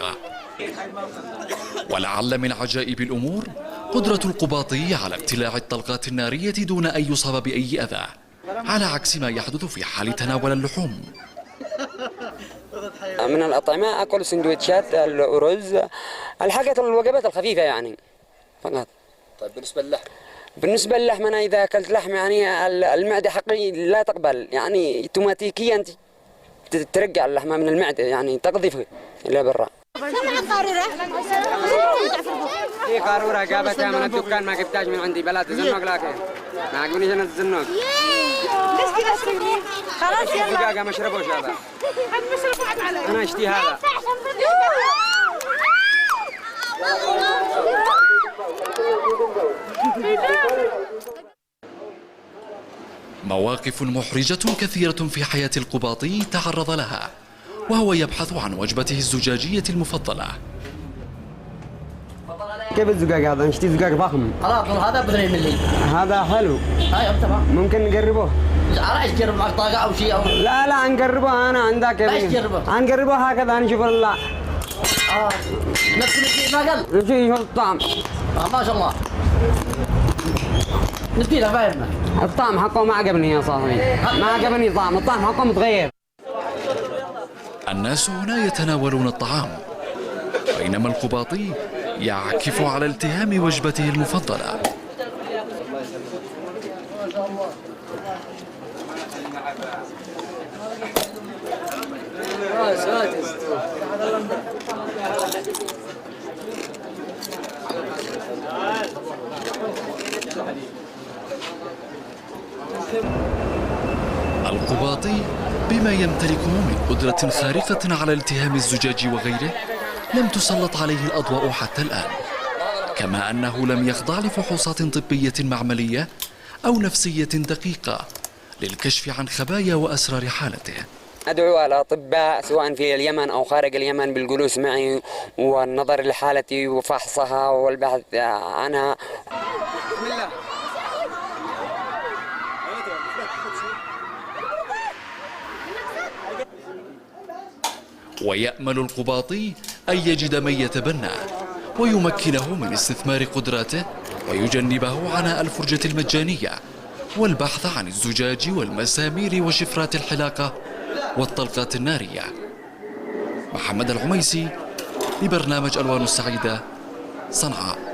الحلاقة. ولعل من عجائب الأمور قدرة القباطي على ابتلاع الطلقات النارية دون أن يصاب بأي أذى، على عكس ما يحدث في حال تناول اللحوم. من الأطعمة أكل سندويتشات، الأرز، الحاجات الوجبات الخفيفة يعني فقط. طيب بالنسبة للحم؟ بالنسبة للحم أنا إذا أكلت لحم يعني المعدة حقي لا تقبل، يعني اوتوماتيكيا ترجع اللحمة من المعدة، يعني تقذف إلى برا. في قارورة جابتها من الدكان ما جبتهاش من عندي، بلا تزنق لكن ما عجبنيش أنا الزنق. خلاص يلا. دقيقة ما اشربوش هذا. أنا أشتي هذا. مواقف محرجة كثيرة في حياة القباطي تعرض لها وهو يبحث عن وجبته الزجاجية المفضلة. كيف الزجاج هذا؟ نشتي زجاج ضخم. خلاص هذا ب 2 ملي. هذا حلو. هاي تمام. ممكن نقربه. عايز تجرب معك طاقة أو شيء أو؟ لا نقربه أنا عندك. ليش تجربه؟ نقربه هكذا نشوف نفس الشيء ما قل. نشوف الطعم. ما شاء الله. نسبيله فاهمنا. الطعم حقه ما عجبني يا صاحبي. ما عجبني الطعم حقه متغير. الناس هنا يتناولون الطعام بينما القباطي يعكف على التهام وجبته المفضلة. القباطي بما يمتلكه من قدرة خارقة على التهام الزجاج وغيره لم تسلط عليه الأضواء حتى الآن، كما أنه لم يخضع لفحوصات طبية معملية أو نفسية دقيقة للكشف عن خبايا وأسرار حالته. أدعو الأطباء سواء في اليمن أو خارج اليمن بالجلوس معي والنظر لحالتي وفحصها والبحث عنها. بسم الله. ويأمل القباطي أن يجد من يتبناه ويمكنه من استثمار قدراته ويجنبه عناء الفرجة المجانية والبحث عن الزجاج والمسامير وشفرات الحلاقة والطلقات النارية. محمد العميسي لبرنامج ألوان السعيدة، صنعاء.